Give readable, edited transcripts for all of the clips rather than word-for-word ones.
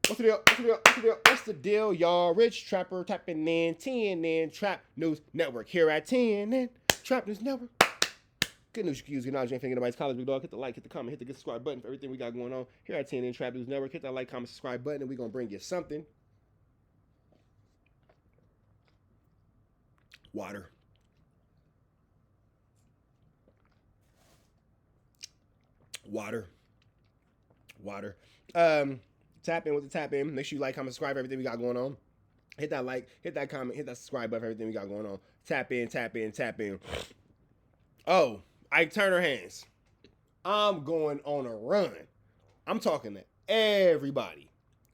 What's the deal? What's the deal? What's the deal? What's the deal, y'all? Rich Trapper tapping in TNN Trap News Network here at TNN Trap News Network. Good news you can use. Good knowledge. You ain't finna get nobody's college, big dog. Hit the like, hit the comment, hit the subscribe button for everything we got going on here at TNN Trap News Network. Hit that like, comment, subscribe button, and we're gonna bring you something. Water. Water. Tap in with the tap in. Make sure you like, comment, subscribe, everything we got going on. Hit that like, hit that comment, hit that subscribe button for everything we got going on. Tap in, tap in, tap in. Oh, Ike Turner hands. I'm going on a run. I'm talking to everybody.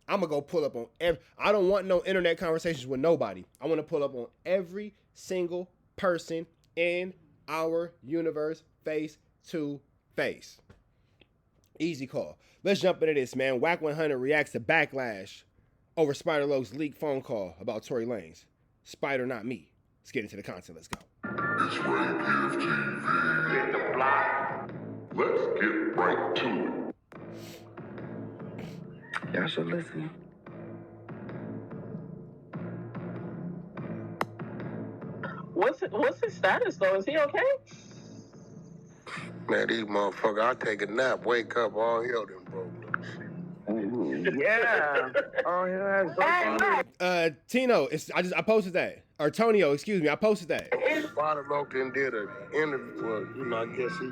I'm going to go pull up on I don't want no internet conversations with nobody. I want to pull up on every single person in our universe face to face. Easy call. Let's jump into this, man. Wack 100 reacts to Backlash over Spider Loke's leaked phone call about Tory Lanez. Spider, not me. Let's get into the content. Let's go. It's Ray PFTV. Get the block. Let's get right to it. Y'all should listen. What's his status though? Is he okay? Man, these motherfuckers, I take a nap, wake up, all hell done broke loose. Yeah. Oh, yeah. Tino, I posted that. Or Tonio, excuse me, I posted that. Spider Loke did an interview. Well, you know, I guess he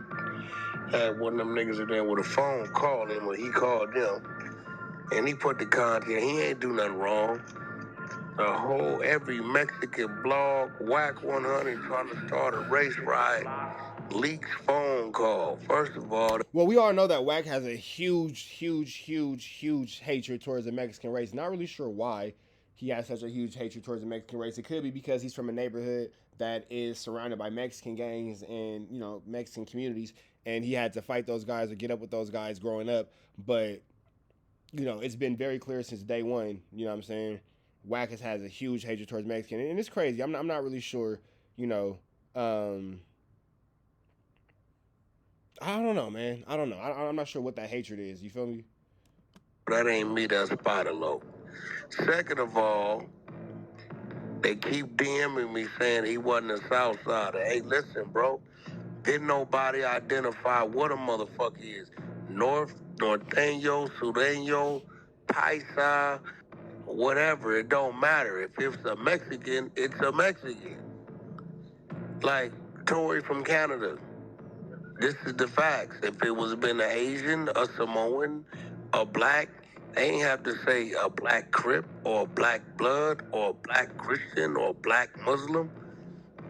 had one of them niggas in there with a phone call him, or he called them, and he put the content. He ain't do nothing wrong. Every Mexican blog, Wack 100 trying to start a race riot, leaks phone call. First of all, well, we all know that Wack has a huge hatred towards the Mexican race. Not really sure why he has such a huge hatred towards the Mexican race. It could be because he's from a neighborhood that is surrounded by Mexican gangs and, you know, Mexican communities, and he had to fight those guys or get up with those guys growing up. But, you know, it's been very clear since day one, you know what I'm saying? Wack has a huge hatred towards Mexican, and it's crazy. I'm not really sure, you know. I don't know, man. I don't know. I'm not sure what that hatred is. You feel me? that ain't me, that's Spider Loke. Second of all, they keep DMing me saying he wasn't a Southsider. Hey, listen, bro. Didn't nobody identify what a motherfucker is. Norteño, Sureño, Paisa, whatever. It don't matter. If it's a Mexican, it's a Mexican. Like Tory from Canada. This is the facts. If it was been an Asian, a Samoan, a black, they ain't have to say a black Crip or a black blood or a black Christian or a black Muslim.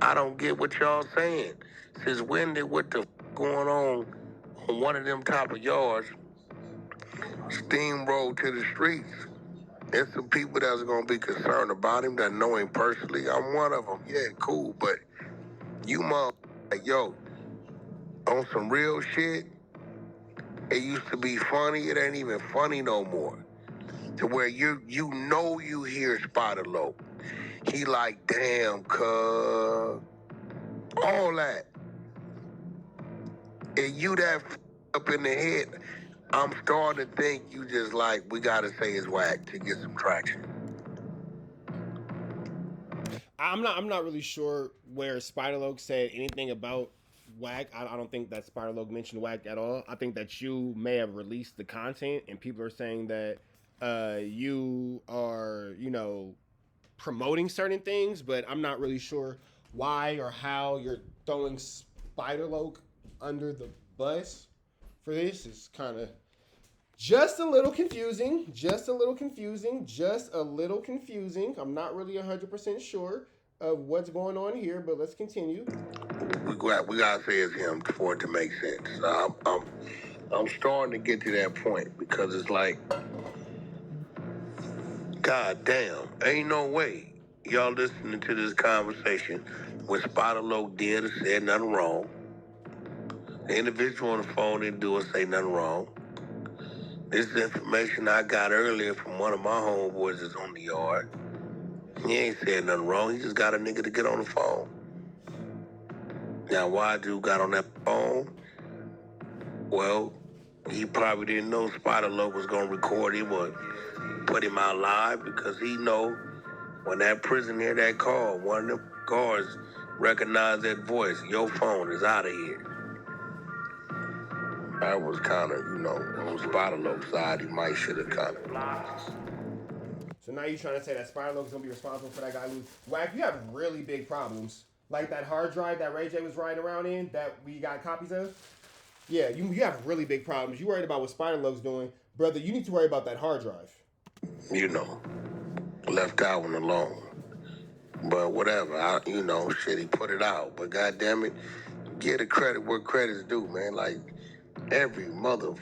I don't get what y'all saying. Since when did what the going on one of them top of yards steamroll to the streets? There's some people that's gonna be concerned about him that know him personally. I'm one of them. Yeah, cool, but you like, yo, on some real shit, it used to be funny. It ain't even funny no more. To where you know you hear Spider Loke. He like, damn, cuz. All that. And you that up in the head, I'm starting to think you just like, we gotta say it's Wack to get some traction. I'm not really sure where Spider Loke said anything about Wack. I don't think that Spider Loke mentioned Wack at all. I think that you may have released the content and people are saying that you are, you know, promoting certain things, but I'm not really sure why or how you're throwing Spider Loke under the bus for this. Is kind of just a little confusing. I'm not really 100% sure of what's going on here, but let's continue. We gotta say it's him for it to make sense. I'm starting to get to that point because it's like, god damn, ain't no way y'all listening to this conversation when Spider Loke did or said nothing wrong. The individual on the phone didn't do or say nothing wrong. This is information I got earlier from one of my homeboys that's on the yard. He ain't said nothing wrong. He just got a nigga to get on the phone. Now, why dude got on that phone? Well, He probably didn't know Spider Loc was gonna record him or put him out live because he know when that prison hear that call, one of them guards recognize that voice. Your phone is out of here. That was kind of, on Spider Loc's side, he might should have kind of. So now you're trying to say that Spider Loc's gonna be responsible for that guy lose. Wack, you have really big problems. Like that hard drive that Ray J was riding around in that we got copies of. Yeah, you have really big problems. You worried about what Spider Loc's doing. Brother, you need to worry about that hard drive. Left that one alone. But whatever, shit, he put it out. But goddamn it, get the credit where credit's due, man. Like, every mother...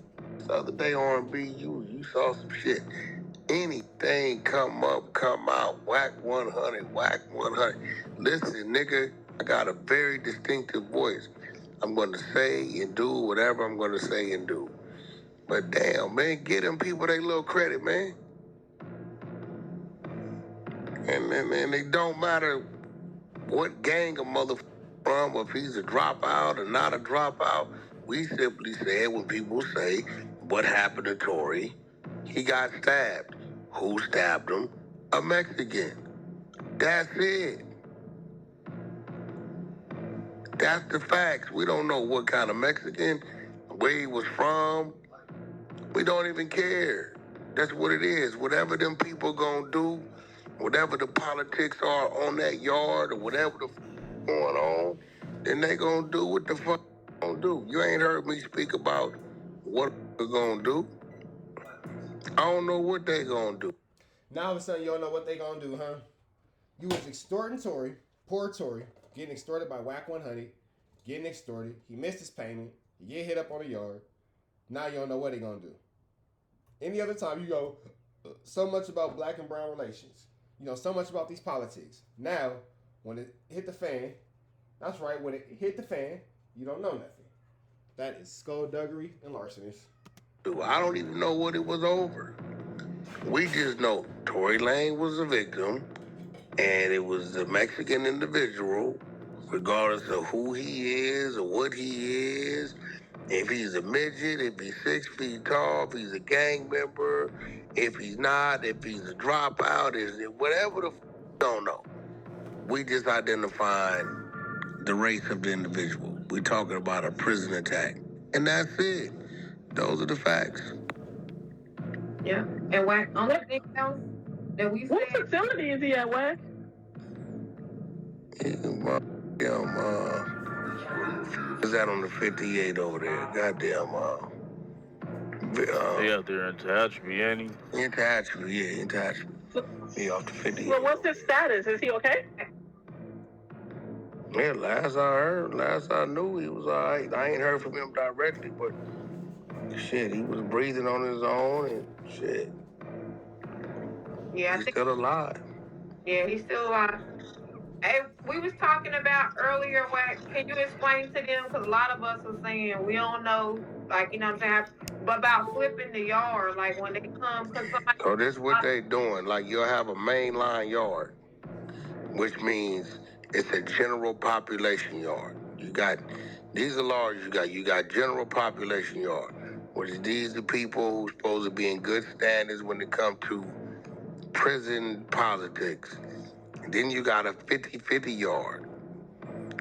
The other day R&B, you saw some shit. Anything come up, come out, Wack 100, Wack 100. Listen, nigga, I got a very distinctive voice. I'm going to say and do whatever I'm going to say and do. But damn, man, get them people their little credit, man. And it don't matter what gang a motherfucker from, if he's a dropout or not a dropout. We simply said when people say, what happened to Tory? He got stabbed. Who stabbed him? A Mexican. That's it. That's the facts. We don't know what kind of Mexican, where he was from. We don't even care. That's what it is. Whatever them people gonna do, whatever the politics are on that yard or whatever the going on, then they gonna do what the fuck they gonna do. You ain't heard me speak about what they're gonna do. I don't know what they gonna do. Now all of a sudden you don't know what they gonna do, huh? You was extorting Tory, poor Tory, getting extorted by Wack 100, getting extorted. He missed his payment. He get hit up on the yard. Now you don't know what they gonna do. Any other time you go, so much about black and brown relations. So much about these politics. Now, when it hit the fan, that's right, when it hit the fan, you don't know nothing. That is skullduggery and larceny. I don't even know what it was over. We just know Tory Lanez was a victim, and it was a Mexican individual, regardless of who he is or what he is. If he's a midget, if he's 6 feet tall, if he's a gang member, if he's not, if he's a dropout, whatever the don't know. We just identified the race of the individual. We're talking about a prison attack. And that's it. Those are the facts. Yeah. And Wack, anything else that we said? What facility is he at, Wack? Is that on the 58 over there? Goddamn, They out there in Tehachapi, ain't he? In Tehachapi. He off the 58. Well, what's his status? Is he okay? Yeah, last I knew, he was all right. I ain't heard from him directly, but shit, he was breathing on his own and shit. Yeah, He's still alive. Yeah, he's still alive. Hey, we was talking about earlier, Wack. Can you explain to them? Because a lot of us are saying we don't know, like, what I'm saying, but about flipping the yard, like when they come. So this is what they doing. Like, you'll have a mainline yard, which means it's a general population yard. These are large, you got general population yard, which is these the people who's supposed to be in good standards when it comes to prison politics. And then you got a 50-50 yard,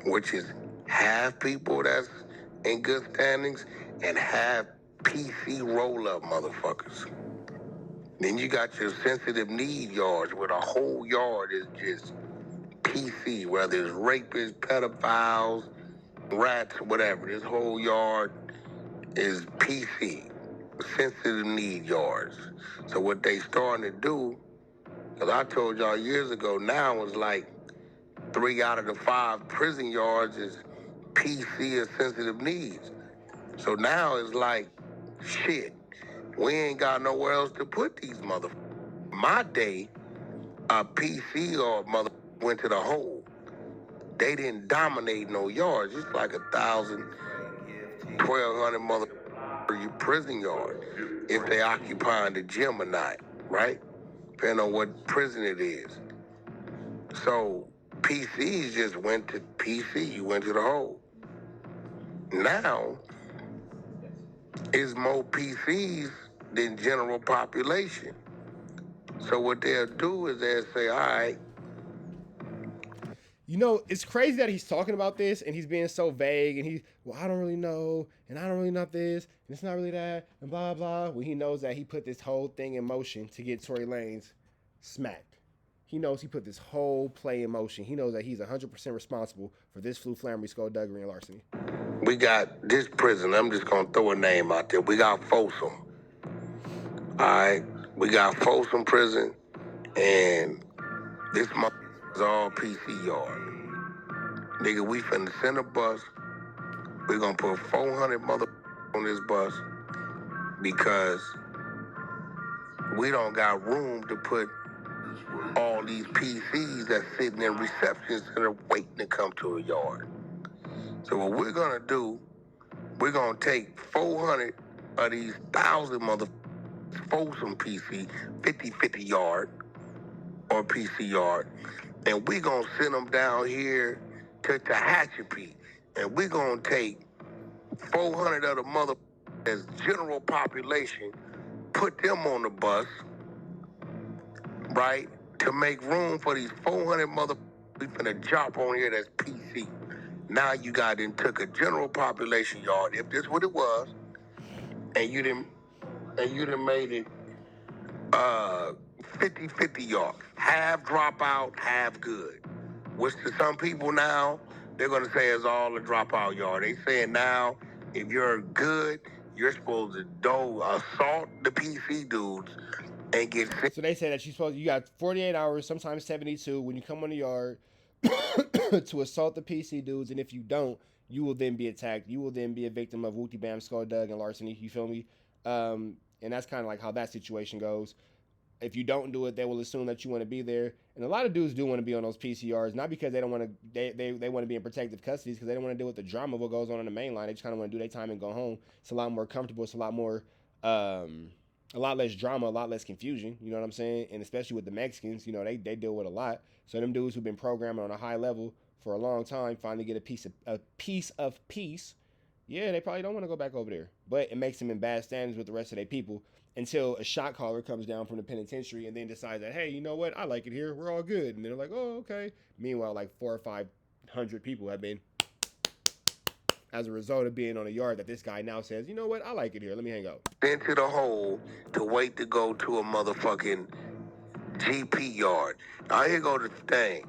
which is half people that's in good standings and half PC roll-up motherfuckers. Then you got your sensitive need yards where the whole yard is just PC, whether it's rapists, pedophiles, rats, whatever. This whole yard is PC, sensitive need yards. So what they starting to do, because I told y'all years ago, now it's like 3 out of the 5 prison yards is PC or sensitive needs. So now it's like, shit, we ain't got nowhere else to put these motherfuckers. My day, a PC or mother went to the hole. They didn't dominate no yards. It's like 1,000, 1,200 mother prison yard if they occupying the gym or not, right? Depending on what prison it is. So PCs just went to PC. You went to the hole. Now, is more PCs than general population. So what they'll do is they'll say, all right. You know, it's crazy that he's talking about this and he's being so vague and I don't really know and I don't really know this and it's not really that and blah, blah. When he knows that he put this whole thing in motion to get Tory Lanez smacked. He knows he put this whole play in motion. He knows that he's 100% responsible for this flambery, skullduggery, and larceny. We got this prison. I'm just going to throw a name out there. We got Folsom. All right? We got Folsom Prison, and this is all PC yard. Nigga, we finna send a bus. We're going to put 400 on this bus because we don't got room to put all these PCs that's sitting in reception center waiting to come to a yard. So what we're gonna do, we're gonna take 400 of these 1,000 Folsom PC, 50-50 yard or PC yard, and we're gonna send them down here to Tehachapi, and we're gonna take 400 of the as general population, put them on the bus, right? To make room for these 400 we finna drop on here that's PC. Now you got and took a general population yard, if this what it was, and you didn't made it 50-50 yard. Half dropout, half good. Which to some people now, they're gonna say it's all a dropout yard. They saying now, if you're good, you're supposed to assault the PC dudes and get sick. So they say that you got 48 hours, sometimes 72, when you come on the yard to assault the PC dudes, and if you don't, you will then be attacked. You will then be a victim of Wooty Bam, Skulldug, and larceny. You feel me? And that's kind of like how that situation goes. If you don't do it, they will assume that you want to be there. And a lot of dudes do want to be on those PCRs, not because they don't want to. They want to be in protective custody, because they don't want to deal with the drama of what goes on the main line. They just kind of want to do their time and go home. It's a lot more comfortable. It's a lot more. A lot less drama, a lot less confusion, you know what I'm saying? And especially with the Mexicans, you know, they deal with a lot. So them dudes who've been programming on a high level for a long time finally get a piece of peace. Yeah, they probably don't want to go back over there. But it makes them in bad standings with the rest of their people until a shot caller comes down from the penitentiary and then decides that, hey, you know what? I like it here. We're all good. And they're like, oh, okay. Meanwhile, like 400 or 500 people have been, as a result of being on a yard that this guy now says, you know what, I like it here, let me hang out. Into the hole to wait to go to a motherfucking GP yard. Now here go the thing.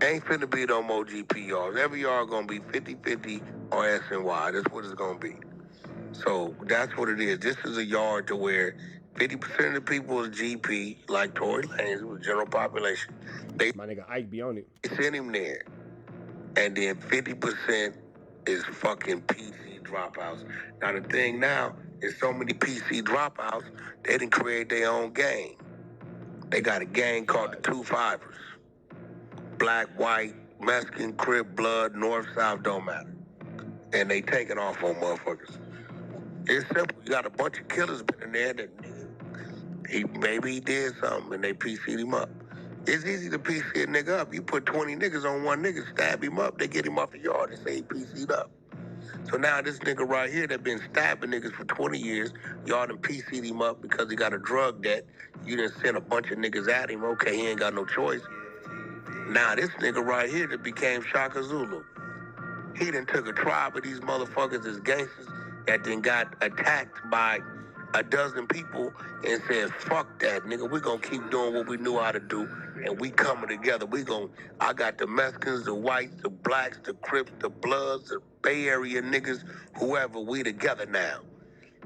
Ain't finna be no more GP yards. Every yard gonna be 50-50 or SNY. That's what it's gonna be. So that's what it is. This is a yard to where 50% of the people is GP, like Tory Lanez, with general population. My nigga Ike be on it. They send him there. And then 50% is fucking PC dropouts. Now the thing now is so many PC dropouts, they didn't create their own gang. They got a gang called the 2-5ers. Black, white, Mexican, Crip, blood, north, south, don't matter. And they taking off on motherfuckers. It's simple. You got a bunch of killers been in there that maybe he did something and they PC'd him up. It's easy to PC a nigga up. You put 20 niggas on one nigga, stab him up, they get him off the yard and say he PC'd up. So now this nigga right here that been stabbing niggas for 20 years, y'all done PC'd him up because he got a drug debt. You done sent a bunch of niggas at him. Okay, he ain't got no choice. Now this nigga right here that became Shaka Zulu. He done took a tribe of these motherfuckers as gangsters that then got attacked by a dozen people and said, fuck that, nigga. We gonna keep doing what we knew how to do, and we coming together. I got the Mexicans, the whites, the blacks, the Crips, the Bloods, the Bay Area niggas, whoever, we together now.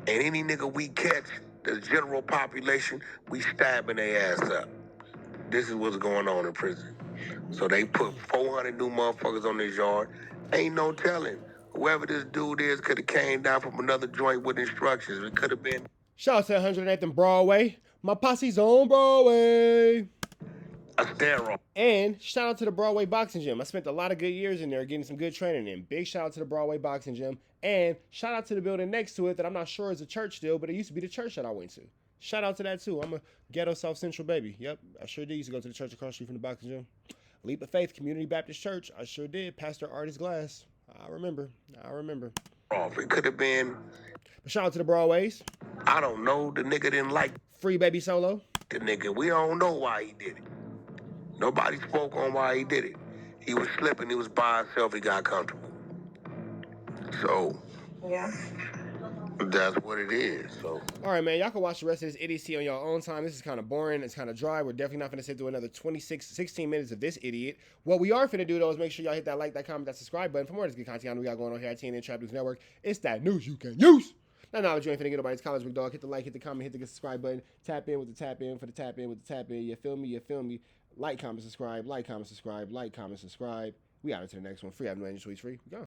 And any nigga we catch, the general population, we stabbing their ass up. This is what's going on in prison. So they put 400 new motherfuckers on this yard. Ain't no telling. Whoever this dude is could have came down from another joint with instructions. It could have been. Shout out to 108th and Broadway. My posse's on Broadway. A steroid. And shout out to the Broadway Boxing Gym. I spent a lot of good years in there getting some good training in. Big shout out to the Broadway Boxing Gym. And shout out to the building next to it that I'm not sure is a church still, but it used to be the church that I went to. Shout out to that too. I'm a ghetto South Central baby. Yep, I sure did used to go to the church across the street from the boxing gym. Leap of Faith Community Baptist Church. I sure did. Pastor Artist Glass. I remember. It could have been. But shout out to the Broadways. I don't know. The nigga didn't like Free Baby Solo. the nigga. We don't know why he did it. Nobody spoke on why he did it. He was slipping. He was by himself. He got comfortable. So, Yeah. that's what it is. So, all right, man. Y'all can watch the rest of this idiocy on your own time. This is kind of boring. It's kind of dry. We're definitely not going to sit through another 16 minutes of this idiot. What we are finna do, though, is make sure y'all hit that like, that comment, that subscribe button for more of this good content we got going on here at TNN TrapToons Network. It's that news you can use. Now, knowledge you ain't finna get nobody's college, big dog. Hit the like, hit the comment, hit the subscribe button. Tap in with the tap in for the tap in with the tap in. You feel me? You feel me? Like, comment, subscribe. Like, comment, subscribe. Like, comment, subscribe. We out until the next one. Free. I have no tweets free. We gone.